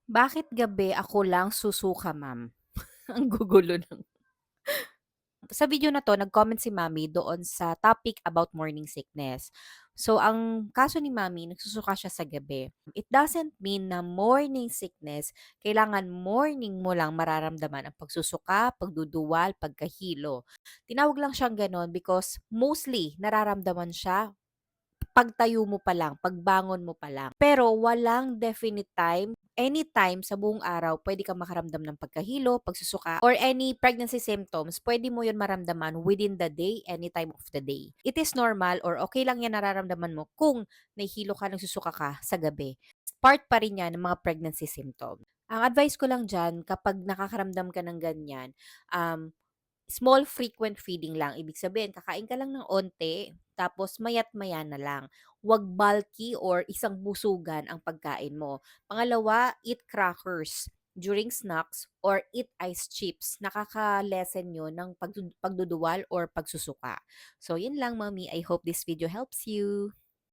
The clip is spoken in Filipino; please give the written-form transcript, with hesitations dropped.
Bakit gabi ako lang susuka, ma'am? Ang gugulo ng sa video na 'to nag-comment si mommy doon sa topic about morning sickness. So, ang kaso ni mommy nagsusuka siya sa gabi. It doesn't mean na morning sickness kailangan morning mo lang mararamdaman ang pagsusuka, pagduduwal, pagkahilo. Tinawag lang siyang gano'n because mostly nararamdaman siya pagtayo mo pa lang, pagbangon mo pa lang. Pero walang definite time, anytime sa buong araw puwede kang makaramdam ng pagkahilo, pagsusuka, or any pregnancy symptoms, puwede mo 'yun maramdaman within the day, any time of the day. It is normal or okay lang 'yan nararamdaman mo kung nahihilo ka, nagsusuka ka sa gabi. Part pa rin 'yan ng mga pregnancy symptom. Ang advice ko lang diyan kapag nakakaramdam ka ng ganiyan, um small frequent feeding lang, ibig sabihin kakain ka lang ng onti, tapos maya't-maya na lang. Huwag bulky or isang busugan ang pagkain mo. Pangalawa, eat crackers during snacks or eat ice chips. Nakaka-lessen yun ng pagduduwal or pagsusuka. So, yun lang, mommy. I hope this video helps you.